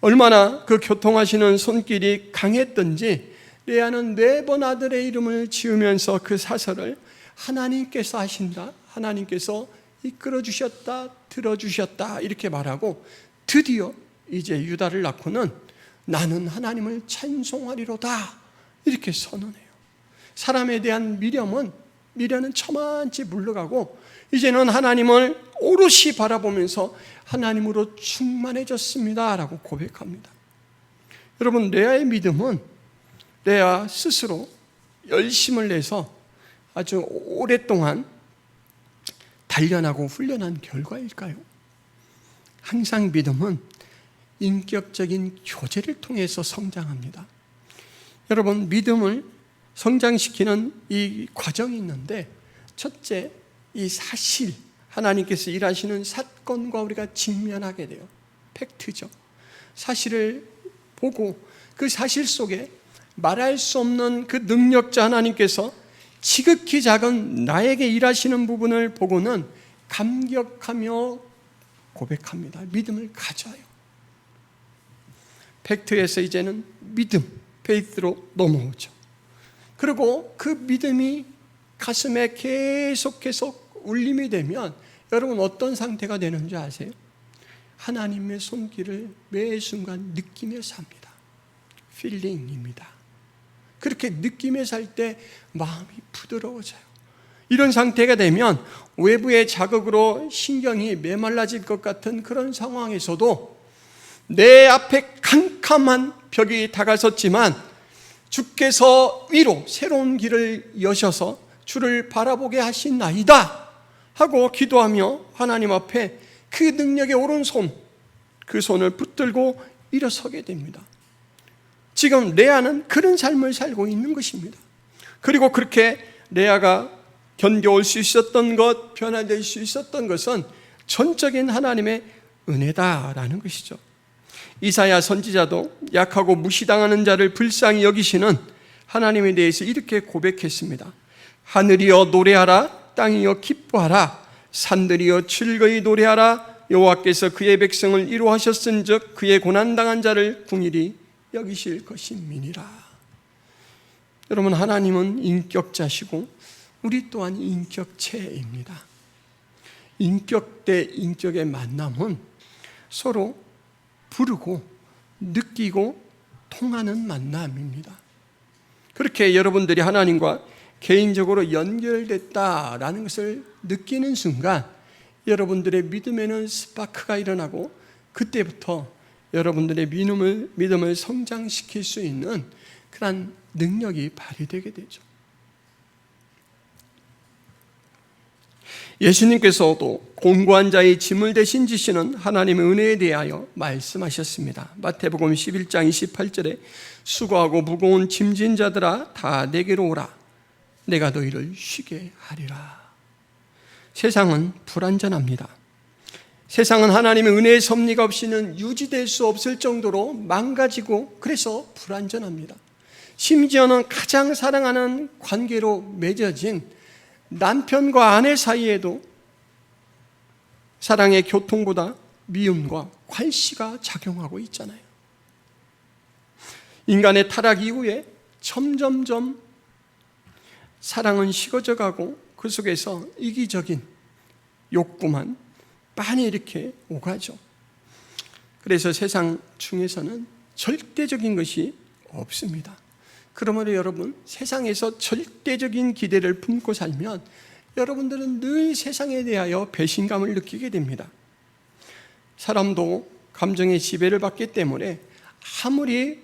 얼마나 그 교통하시는 손길이 강했던지 레아는 매번 아들의 이름을 지으면서 그 사설을 하나님께서 하신다, 하나님께서 이끌어 주셨다, 들어주셨다 이렇게 말하고, 드디어 이제 유다를 낳고는 나는 하나님을 찬송하리로다 이렇게 선언해요. 사람에 대한 미련은 저만치 물러가고 이제는 하나님을 오롯이 바라보면서 하나님으로 충만해졌습니다 라고 고백합니다. 여러분, 레아의 믿음은 레아 스스로 열심을 내서 아주 오랫동안 단련하고 훈련한 결과일까요? 항상 믿음은 인격적인 교제를 통해서 성장합니다. 여러분, 믿음을 성장시키는 이 과정이 있는데, 첫째, 이 사실, 하나님께서 일하시는 사건과 우리가 직면하게 돼요. 팩트죠. 사실을 보고 그 사실 속에 말할 수 없는 그 능력자 하나님께서 지극히 작은 나에게 일하시는 부분을 보고는 감격하며 고백합니다. 믿음을 가져요. 팩트에서 이제는 믿음, 페이스로 넘어오죠. 그리고 그 믿음이 가슴에 계속 울림이 되면 여러분 어떤 상태가 되는지 아세요? 하나님의 손길을 매 순간 느끼며 삽니다. 필링입니다. 그렇게 느끼며 살 때 마음이 부드러워져요. 이런 상태가 되면 외부의 자극으로 신경이 메말라질 것 같은 그런 상황에서도 내 앞에 캄캄한 벽이 다가섰지만 주께서 위로 새로운 길을 여셔서 주를 바라보게 하신나이다 하고 기도하며 하나님 앞에 그 능력의 오른손, 그 손을 붙들고 일어서게 됩니다. 지금 레아는 그런 삶을 살고 있는 것입니다. 그리고 그렇게 레아가 견뎌올 수 있었던 것, 변화될 수 있었던 것은 전적인 하나님의 은혜다라는 것이죠. 이사야 선지자도 약하고 무시당하는 자를 불쌍히 여기시는 하나님에 대해서 이렇게 고백했습니다. 하늘이여 노래하라, 땅이여 기뻐하라, 산들이여 즐거이 노래하라. 여호와께서 그의 백성을 이루하셨은즉 그의 고난당한 자를 궁일이 여기실 것임이니라. 여러분, 하나님은 인격자시고 우리 또한 인격체입니다. 인격 대 인격의 만남은 서로 부르고 느끼고 통하는 만남입니다. 그렇게 여러분들이 하나님과 개인적으로 연결됐다라는 것을 느끼는 순간 여러분들의 믿음에는 스파크가 일어나고 그때부터 여러분들의 믿음을 성장시킬 수 있는 그런 능력이 발휘되게 되죠. 예수님께서도 공고한 자의 짐을 대신 지시는 하나님의 은혜에 대하여 말씀하셨습니다. 마태복음 11장 28절에 수고하고 무거운 짐진 자들아 다 내게로 오라, 내가 너희를 쉬게 하리라. 세상은 불완전합니다. 세상은 하나님의 은혜의 섭리가 없이는 유지될 수 없을 정도로 망가지고 그래서 불완전합니다. 심지어는 가장 사랑하는 관계로 맺어진 남편과 아내 사이에도 사랑의 교통보다 미움과 괄시가 작용하고 있잖아요. 인간의 타락 이후에 점점점 사랑은 식어져 가고 그 속에서 이기적인 욕구만 많이 이렇게 오가죠. 그래서 세상 중에서는 절대적인 것이 없습니다. 그러므로 여러분, 세상에서 절대적인 기대를 품고 살면 여러분들은 늘 세상에 대하여 배신감을 느끼게 됩니다. 사람도 감정의 지배를 받기 때문에 아무리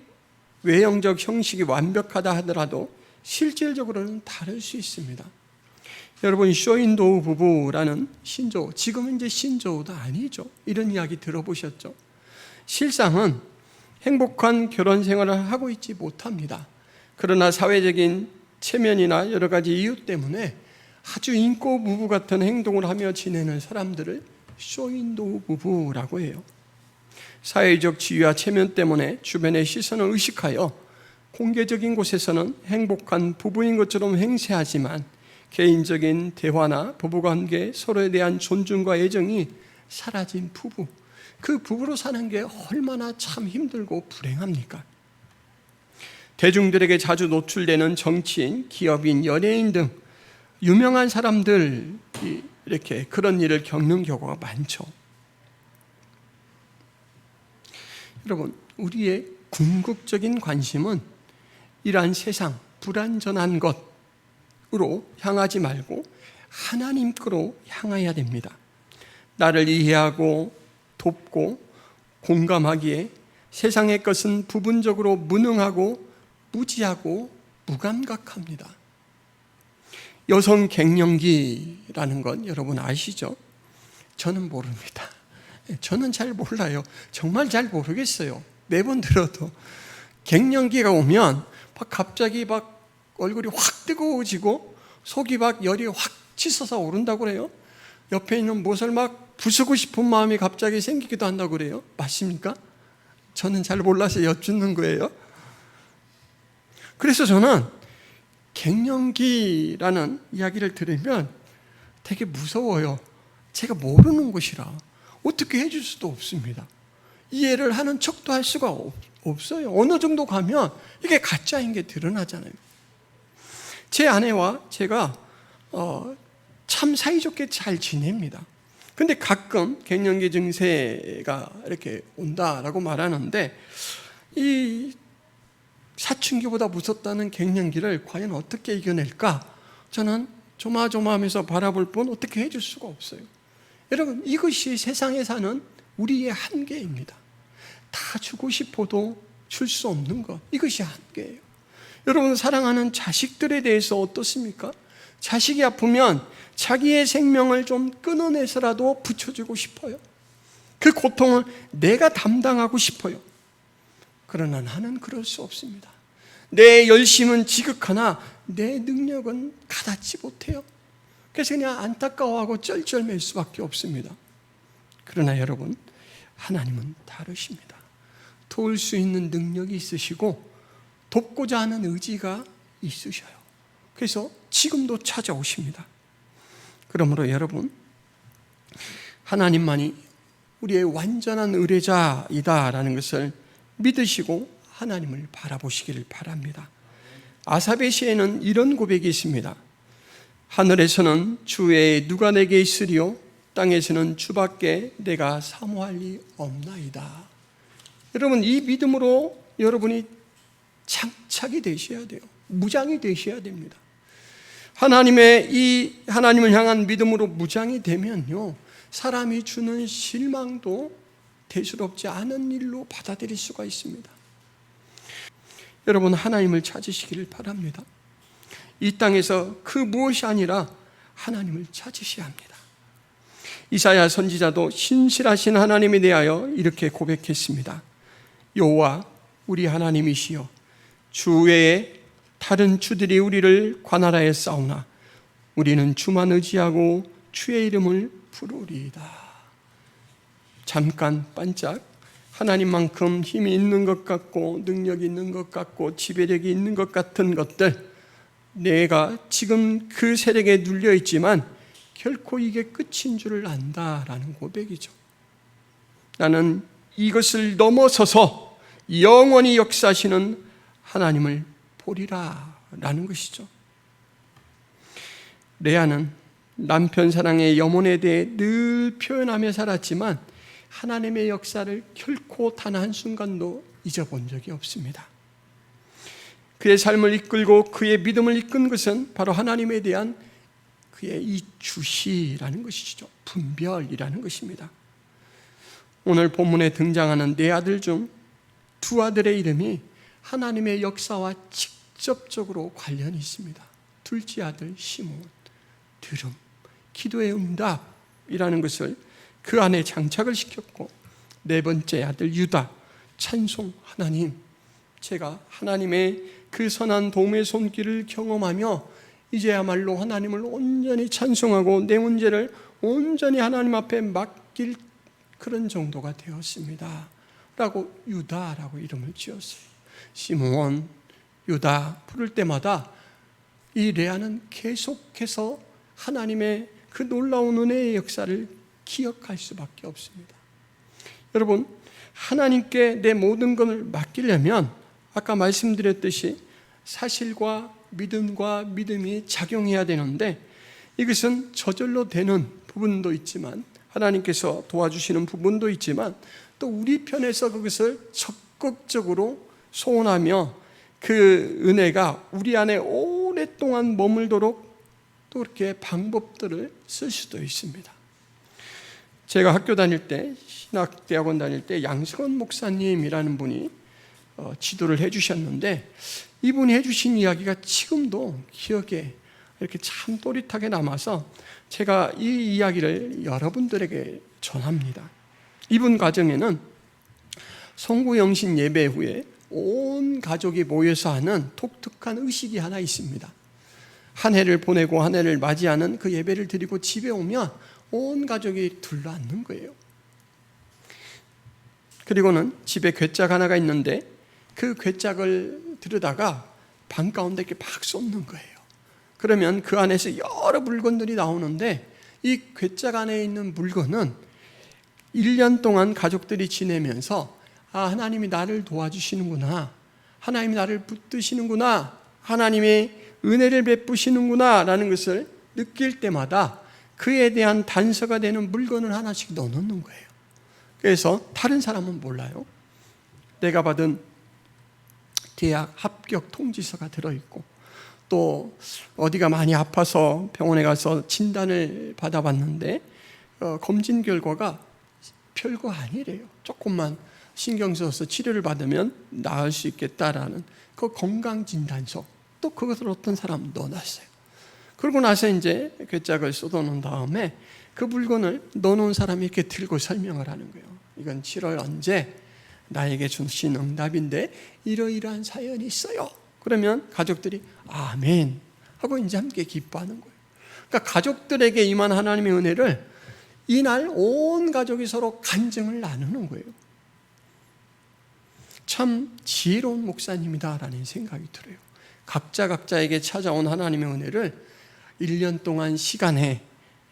외형적 형식이 완벽하다 하더라도 실질적으로는 다를 수 있습니다. 여러분, 쇼인도우 부부라는 신조어, 지금은 이제 신조어도 아니죠. 이런 이야기 들어보셨죠? 실상은 행복한 결혼 생활을 하고 있지 못합니다. 그러나 사회적인 체면이나 여러 가지 이유 때문에 아주 인고 부부 같은 행동을 하며 지내는 사람들을 쇼인도우 부부라고 해요. 사회적 지위와 체면 때문에 주변의 시선을 의식하여 공개적인 곳에서는 행복한 부부인 것처럼 행세하지만 개인적인 대화나 부부관계, 서로에 대한 존중과 애정이 사라진 부부, 그 부부로 사는 게 얼마나 참 힘들고 불행합니까? 대중들에게 자주 노출되는 정치인, 기업인, 연예인 등 유명한 사람들이 이렇게 그런 일을 겪는 경우가 많죠. 여러분, 우리의 궁극적인 관심은 이러한 세상, 불완전한 것으로 향하지 말고 하나님께로 향해야 됩니다. 나를 이해하고 돕고 공감하기에 세상의 것은 부분적으로 무능하고 무지하고 무감각합니다. 여성 갱년기라는 건 여러분 아시죠? 저는 모릅니다. 저는 잘 몰라요. 정말 잘 모르겠어요. 매번 들어도 갱년기가 오면 막 갑자기 막 얼굴이 확 뜨거워지고 속이 막 열이 확 치솟아 오른다고 그래요. 옆에 있는 못을 막 부수고 싶은 마음이 갑자기 생기기도 한다고 그래요. 맞습니까? 저는 잘 몰라서 여쭙는 거예요. 그래서 저는 갱년기라는 이야기를 들으면 되게 무서워요. 제가 모르는 것이라 어떻게 해줄 수도 없습니다. 이해를 하는 척도 할 수가 없어요. 어느 정도 가면 이게 가짜인 게 드러나잖아요. 제 아내와 제가 참 사이좋게 잘 지냅니다. 근데 가끔 갱년기 증세가 이렇게 온다라고 말하는데 이 사춘기보다 무섭다는 갱년기를 과연 어떻게 이겨낼까? 저는 조마조마하면서 바라볼 뿐 어떻게 해줄 수가 없어요. 여러분, 이것이 세상에 사는 우리의 한계입니다. 다 주고 싶어도 줄 수 없는 것, 이것이 한계예요. 여러분, 사랑하는 자식들에 대해서 어떻습니까? 자식이 아프면 자기의 생명을 좀 끊어내서라도 붙여주고 싶어요. 그 고통을 내가 담당하고 싶어요. 그러나 나는 그럴 수 없습니다. 내 열심은 지극하나 내 능력은 가닿지 못해요. 그래서 그냥 안타까워하고 쩔쩔맬 수밖에 없습니다. 그러나 여러분, 하나님은 다르십니다. 도울 수 있는 능력이 있으시고 돕고자 하는 의지가 있으셔요. 그래서 지금도 찾아오십니다. 그러므로 여러분, 하나님만이 우리의 완전한 의뢰자이다라는 것을 믿으시고 하나님을 바라보시기를 바랍니다. 아삽의 시에는 이런 고백이 있습니다. 하늘에서는 주 외에 누가 내게 있으리요? 땅에서는 주밖에 내가 사모할 리 없나이다. 여러분, 이 믿음으로 여러분이 장착이 되셔야 돼요. 무장이 되셔야 됩니다. 하나님을 향한 믿음으로 무장이 되면요, 사람이 주는 실망도 대수롭지 않은 일로 받아들일 수가 있습니다. 여러분, 하나님을 찾으시기를 바랍니다. 이 땅에서 그 무엇이 아니라 하나님을 찾으셔야 합니다. 이사야 선지자도 신실하신 하나님에 대하여 이렇게 고백했습니다. 여호와 우리 하나님이시여, 주 외에 다른 주들이 우리를 관할하여 싸우나 우리는 주만 의지하고 주의 이름을 부르리이다. 잠깐 반짝 하나님만큼 힘이 있는 것 같고 능력이 있는 것 같고 지배력이 있는 것 같은 것들, 내가 지금 그 세력에 눌려 있지만 결코 이게 끝인 줄을 안다라는 고백이죠. 나는 이것을 넘어서서 영원히 역사하시는 하나님을 보리라 라는 것이죠. 레아는 남편 사랑의 염원에 대해 늘 표현하며 살았지만 하나님의 역사를 결코 단 한순간도 잊어본 적이 없습니다. 그의 삶을 이끌고 그의 믿음을 이끈 것은 바로 하나님에 대한 그의 이 주시라는 것이죠. 분별이라는 것입니다. 오늘 본문에 등장하는 네 아들 중 두 아들의 이름이 하나님의 역사와 직접적으로 관련이 있습니다. 둘째 아들 시므온, 들음, 기도의 응답이라는 것을 그 안에 장착을 시켰고, 네 번째 아들 유다, 찬송, 하나님, 제가 하나님의 그 선한 도움의 손길을 경험하며 이제야말로 하나님을 온전히 찬송하고 내 문제를 온전히 하나님 앞에 맡길 그런 정도가 되었습니다 라고 유다라고 이름을 지었어요. 시므온, 유다 부를 때마다 이 레아는 계속해서 하나님의 그 놀라운 은혜의 역사를 기억할 수밖에 없습니다. 여러분, 하나님께 내 모든 것을 맡기려면 아까 말씀드렸듯이 사실과 믿음과 믿음이 작용해야 되는데, 이것은 저절로 되는 부분도 있지만 하나님께서 도와주시는 부분도 있지만 또 우리 편에서 그것을 적극적으로 소원하며 그 은혜가 우리 안에 오랫동안 머물도록 또 이렇게 방법들을 쓸 수도 있습니다. 제가 학교 다닐 때, 신학대학원 다닐 때 양승원 목사님이라는 분이 지도를 해주셨는데, 이분이 해주신 이야기가 지금도 기억에 이렇게 참 또릿하게 남아서 제가 이 이야기를 여러분들에게 전합니다. 이분 가정에는 송구영신 예배 후에 온 가족이 모여서 하는 독특한 의식이 하나 있습니다. 한 해를 보내고 한 해를 맞이하는 그 예배를 드리고 집에 오면 온 가족이 둘러앉는 거예요. 그리고는 집에 괴짝 하나가 있는데 그 괴짝을 들여다가 방 가운데 이렇게 막 쏟는 거예요. 그러면 그 안에서 여러 물건들이 나오는데, 이 괴짝 안에 있는 물건은 1년 동안 가족들이 지내면서 하나님이 나를 도와주시는구나, 하나님이 나를 붙드시는구나, 하나님의 은혜를 베푸시는구나 라는 것을 느낄 때마다 그에 대한 단서가 되는 물건을 하나씩 넣어놓는 거예요. 그래서 다른 사람은 몰라요. 내가 받은 대학 합격 통지서가 들어있고, 또 어디가 많이 아파서 병원에 가서 진단을 받아봤는데 검진 결과가 별거 아니래요. 조금만 신경 써서 치료를 받으면 나을 수 있겠다라는 그 건강진단서, 또 그것을 어떤 사람 넣어놨어요. 그러고 나서 이제 괴짝을 쏟아놓은 다음에 그 물건을 넣어놓은 사람이 이렇게 들고 설명을 하는 거예요. 이건 7월 언제 나에게 주신 응답인데 이러이러한 사연이 있어요. 그러면 가족들이 아멘 하고 이제 함께 기뻐하는 거예요. 그러니까 가족들에게 임한 하나님의 은혜를 이날 온 가족이 서로 간증을 나누는 거예요. 참 지혜로운 목사님이다라는 생각이 들어요. 각자에게 찾아온 하나님의 은혜를 1년 동안 시간에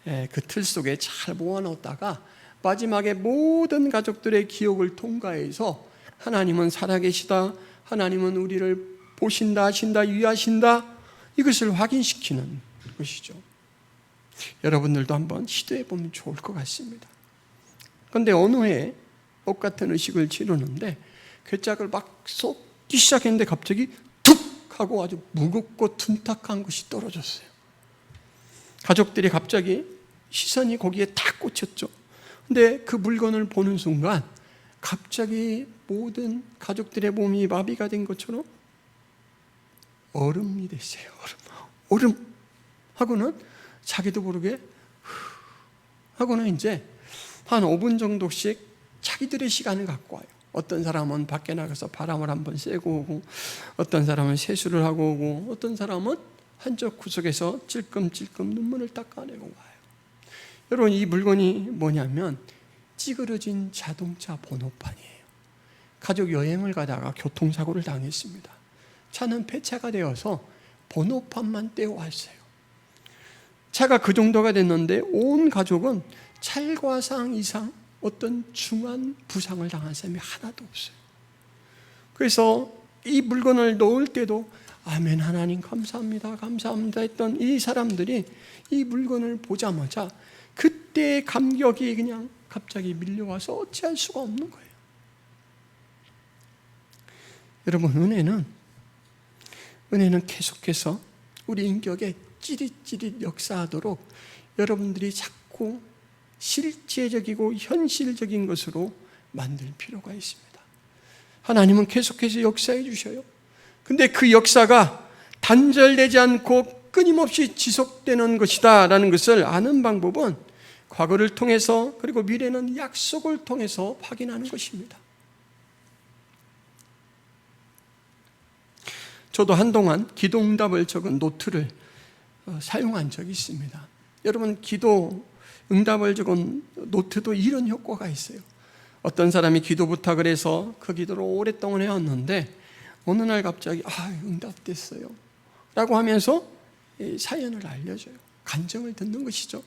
그 틀 속에 잘 모아놓다가 마지막에 모든 가족들의 기억을 통과해서 하나님은 살아계시다, 하나님은 우리를 보신다, 하신다, 위하신다, 이것을 확인시키는 것이죠. 여러분들도 한번 시도해보면 좋을 것 같습니다. 그런데 어느 해에 똑같은 의식을 치르는데 괴짝을 막 쏟기 시작했는데 갑자기 툭 하고 아주 무겁고 둔탁한 것이 떨어졌어요. 가족들이 갑자기 시선이 거기에 딱 꽂혔죠. 근데 그 물건을 보는 순간 갑자기 모든 가족들의 몸이 마비가 된 것처럼 얼음이 됐어요. 얼음 하고는 자기도 모르게 하고는 이제 한 5분 정도씩 자기들의 시간을 갖고 와요. 어떤 사람은 밖에 나가서 바람을 한번 쐬고 오고, 어떤 사람은 세수를 하고 오고, 어떤 사람은 한쪽 구석에서 찔끔찔끔 눈물을 닦아내고 와요. 여러분, 이 물건이 뭐냐면 찌그러진 자동차 번호판이에요. 가족 여행을 가다가 교통사고를 당했습니다. 차는 폐차가 되어서 번호판만 떼어왔어요. 차가 그 정도가 됐는데 온 가족은 찰과상 이상 어떤 중한 부상을 당한 사람이 하나도 없어요. 그래서 이 물건을 놓을 때도 아멘 하나님 감사합니다 감사합니다 했던 이 사람들이 이 물건을 보자마자 그때의 감격이 그냥 갑자기 밀려와서 어찌할 수가 없는 거예요. 여러분, 은혜는 계속해서 우리 인격에 찌릿찌릿 역사하도록 여러분들이 자꾸 실제적이고 현실적인 것으로 만들 필요가 있습니다. 하나님은 계속해서 역사해 주셔요. 근데 그 역사가 단절되지 않고 끊임없이 지속되는 것이다 라는 것을 아는 방법은 과거를 통해서, 그리고 미래는 약속을 통해서 확인하는 것입니다. 저도 한동안 기도 응답을 적은 노트를 사용한 적이 있습니다. 여러분, 기도 응답을 적은 노트도 이런 효과가 있어요. 어떤 사람이 기도 부탁을 해서 그 기도를 오랫동안 해왔는데 어느 날 갑자기 응답됐어요 라고 하면서 사연을 알려줘요. 간증을 듣는 것이죠.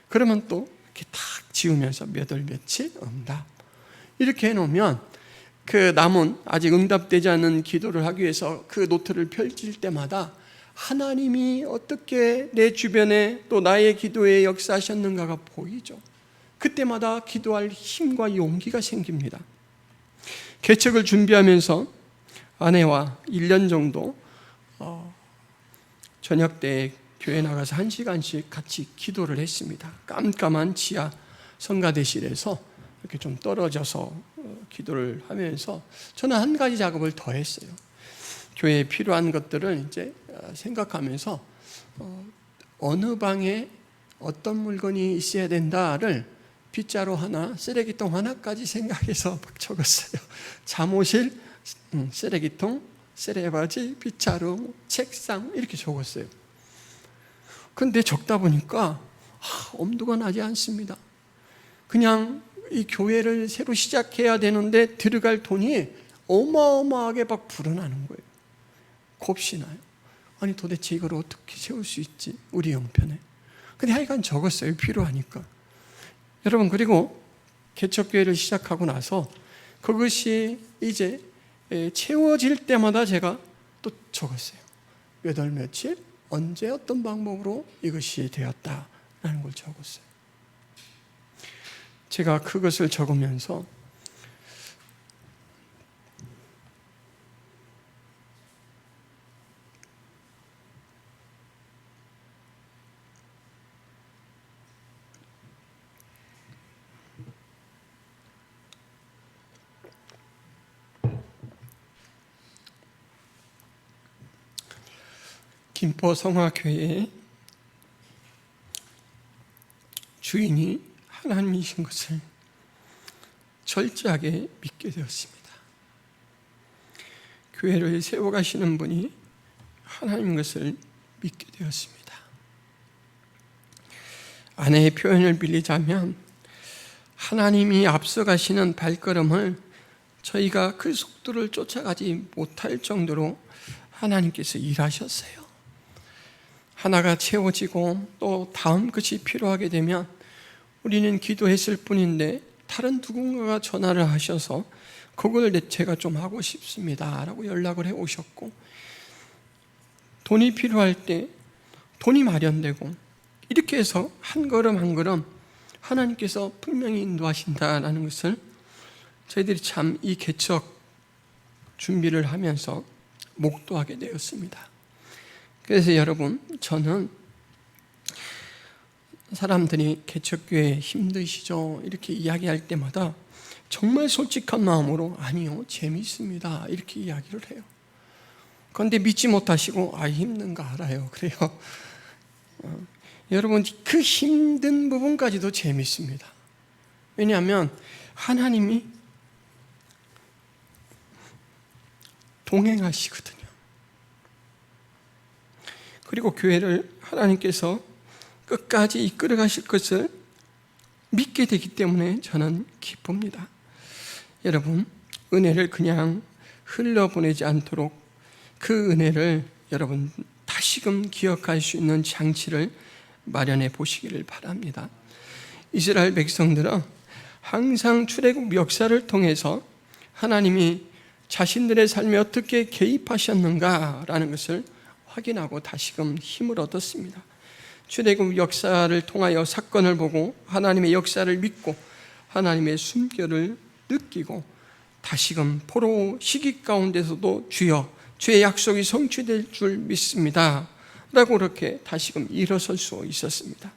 그러면 또 이렇게 탁 지우면서 몇 월 며칠 응답 이렇게 해놓으면 그 남은 아직 응답되지 않은 기도를 하기 위해서 그 노트를 펼칠 때마다 하나님이 어떻게 내 주변에 또 나의 기도에 역사하셨는가가 보이죠. 그때마다 기도할 힘과 용기가 생깁니다. 개척을 준비하면서 아내와 1년 정도 저녁 때 교회 나가서 1시간씩 같이 기도를 했습니다. 깜깜한 지하 성가대실에서 이렇게 좀 떨어져서 기도를 하면서 저는 한 가지 작업을 더 했어요. 교회에 필요한 것들을 이제 생각하면서 어느 방에 어떤 물건이 있어야 된다를 빗자루 하나, 쓰레기통 하나까지 생각해서 막 적었어요. 잠옷실, 쓰레기통, 쓰레바지, 빗자루, 책상 이렇게 적었어요. 근데 적다 보니까 엄두가 나지 않습니다. 그냥 이 교회를 새로 시작해야 되는데 들어갈 돈이 어마어마하게 막 불어나는 거예요. 곱시 나요. 아니 도대체 이걸 어떻게 세울 수 있지? 우리 형편에. 근데 하여간 적었어요. 필요하니까. 여러분, 그리고 개척교회를 시작하고 나서 그것이 이제 채워질 때마다 제가 또 적었어요. 몇 월 며칠 언제 어떤 방법으로 이것이 되었다라는 걸 적었어요. 제가 그것을 적으면서 김포 성화교회의 주인이 하나님이신 것을 철저하게 믿게 되었습니다. 교회를 세워가시는 분이 하나님인 것을 믿게 되었습니다. 아내의 표현을 빌리자면 하나님이 앞서가시는 발걸음을 저희가 그 속도를 쫓아가지 못할 정도로 하나님께서 일하셨어요. 하나가 채워지고 또 다음 것이 필요하게 되면 우리는 기도했을 뿐인데 다른 누군가가 전화를 하셔서 그걸 제가 좀 하고 싶습니다 라고 연락을 해오셨고, 돈이 필요할 때 돈이 마련되고, 이렇게 해서 한 걸음 한 걸음 하나님께서 분명히 인도하신다라는 것을 저희들이 참 이 개척 준비를 하면서 목도하게 되었습니다. 그래서 여러분, 저는 사람들이 개척교회 힘드시죠? 이렇게 이야기할 때마다 정말 솔직한 마음으로 아니요, 재미있습니다 이렇게 이야기를 해요. 그런데 믿지 못하시고 힘든 거 알아요. 그래요. 여러분, 그 힘든 부분까지도 재미있습니다. 왜냐하면 하나님이 동행하시거든요. 그리고 교회를 하나님께서 끝까지 이끌어 가실 것을 믿게 되기 때문에 저는 기쁩니다. 여러분, 은혜를 그냥 흘려보내지 않도록 그 은혜를 여러분 다시금 기억할 수 있는 장치를 마련해 보시기를 바랍니다. 이스라엘 백성들은 항상 출애굽 역사를 통해서 하나님이 자신들의 삶에 어떻게 개입하셨는가라는 것을 확인하고 다시금 힘을 얻었습니다. 출애굽 역사를 통하여 사건을 보고 하나님의 역사를 믿고 하나님의 숨결을 느끼고 다시금 포로 시기 가운데서도 주여 주의 약속이 성취될 줄 믿습니다 라고 그렇게 다시금 일어설 수 있었습니다.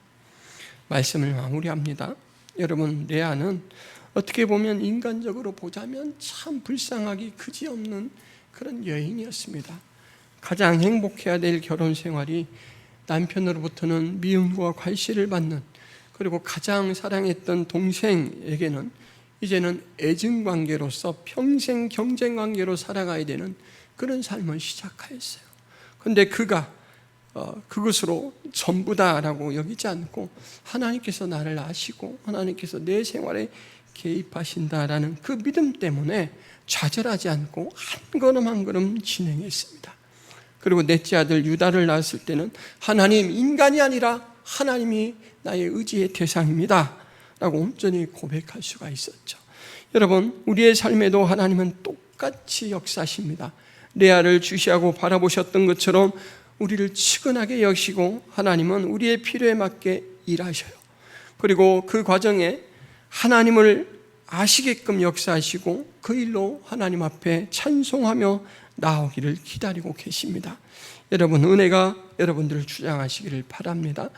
말씀을 마무리합니다. 여러분, 레아는 어떻게 보면 인간적으로 보자면 참 불쌍하기 그지없는 그런 여인이었습니다. 가장 행복해야 될 결혼 생활이 남편으로부터는 미움과 괄시를 받는, 그리고 가장 사랑했던 동생에게는 이제는 애증관계로서 평생 경쟁관계로 살아가야 되는 그런 삶을 시작하였어요. 그런데 그가 그것으로 전부다라고 여기지 않고 하나님께서 나를 아시고 하나님께서 내 생활에 개입하신다라는 그 믿음 때문에 좌절하지 않고 한 걸음 한 걸음 진행했습니다. 그리고 넷째 아들 유다를 낳았을 때는 하나님, 인간이 아니라 하나님이 나의 의지의 대상입니다 라고 온전히 고백할 수가 있었죠. 여러분, 우리의 삶에도 하나님은 똑같이 역사하십니다. 레아를 주시하고 바라보셨던 것처럼 우리를 측은하게 여기시고 하나님은 우리의 필요에 맞게 일하셔요. 그리고 그 과정에 하나님을 아시게끔 역사하시고 그 일로 하나님 앞에 찬송하며 나오기를 기다리고 계십니다. 여러분, 은혜가 여러분들을 주장하시기를 바랍니다.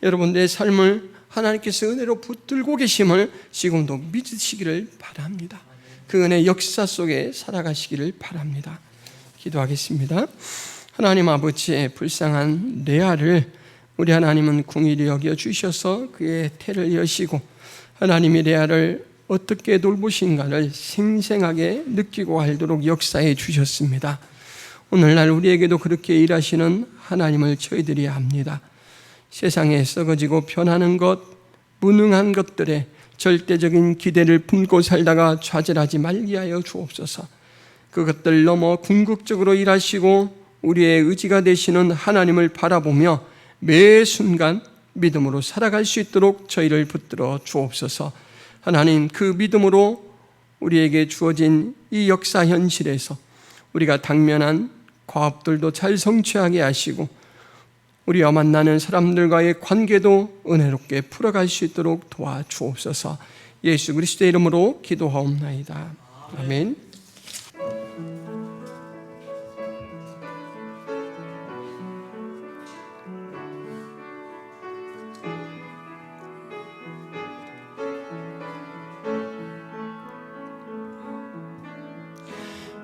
여러분, 내 삶을 하나님께서 은혜로 붙들고 계심을 지금도 믿으시기를 바랍니다. 그 은혜 역사 속에 살아가시기를 바랍니다. 기도하겠습니다. 하나님 아버지의 불쌍한 레아를 우리 하나님은 궁일이 여겨 주셔서 그의 태를 여시고 하나님이 레아를 어떻게 돌보신가를 생생하게 느끼고 알도록 역사해 주셨습니다. 오늘날 우리에게도 그렇게 일하시는 하나님을 저희들이 압니다. 세상에 썩어지고 변하는 것, 무능한 것들에 절대적인 기대를 품고 살다가 좌절하지 말게 하여 주옵소서. 그것들 넘어 궁극적으로 일하시고 우리의 의지가 되시는 하나님을 바라보며 매 순간 믿음으로 살아갈 수 있도록 저희를 붙들어 주옵소서. 하나님, 그 믿음으로 우리에게 주어진 이 역사 현실에서 우리가 당면한 과업들도 잘 성취하게 하시고 우리와 만나는 사람들과의 관계도 은혜롭게 풀어갈 수 있도록 도와주옵소서. 예수 그리스도의 이름으로 기도하옵나이다. 아멘.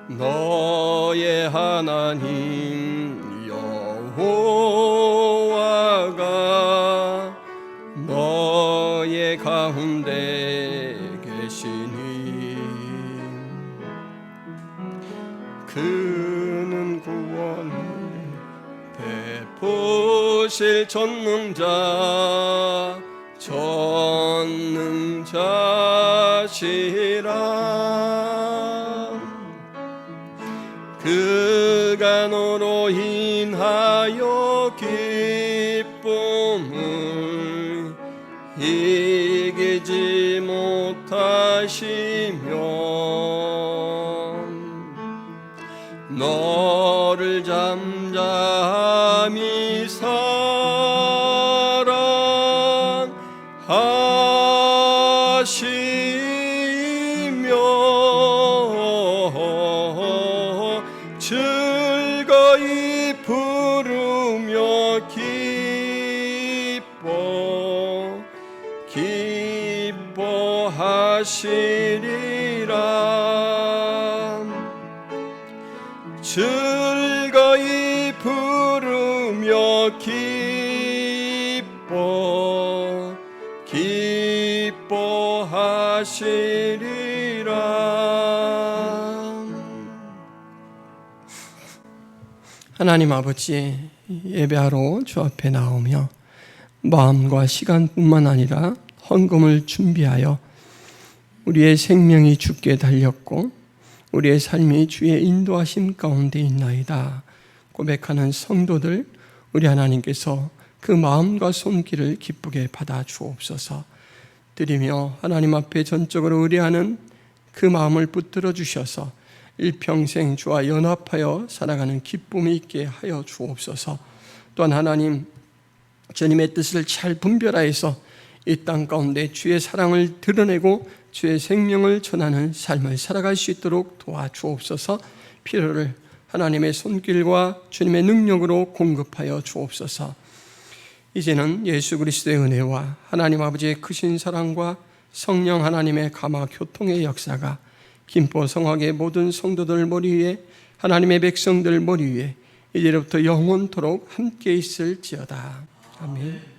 너의 하나님 여호와가 너의 가운데 계시니 그는 구원을 베푸실 전능자시라. 그가 너로 인하여 기쁨을 이기지 못하시며 너를 잠잠히 사랑하시며 즐거이 부르며 기뻐하시리라. 즐거이 부르며 기뻐하시리라. 하나님 아버지, 예배하러 주 앞에 나오며 마음과 시간뿐만 아니라 헌금을 준비하여 우리의 생명이 주께 달렸고 우리의 삶이 주의 인도하심 가운데 있나이다 고백하는 성도들, 우리 하나님께서 그 마음과 손길을 기쁘게 받아 주옵소서. 드리며 하나님 앞에 전적으로 의뢰하는 그 마음을 붙들어 주셔서 일평생 주와 연합하여 살아가는 기쁨이 있게 하여 주옵소서. 또한 하나님, 주님의 뜻을 잘 분별하여서 이 땅 가운데 주의 사랑을 드러내고 주의 생명을 전하는 삶을 살아갈 수 있도록 도와주옵소서. 필요를 하나님의 손길과 주님의 능력으로 공급하여 주옵소서. 이제는 예수 그리스도의 은혜와 하나님 아버지의 크신 사랑과 성령 하나님의 감화 교통의 역사가 김포 성악의 모든 성도들 머리 위에, 하나님의 백성들 머리 위에 이제부터 영원토록 함께 있을지어다. 아멘.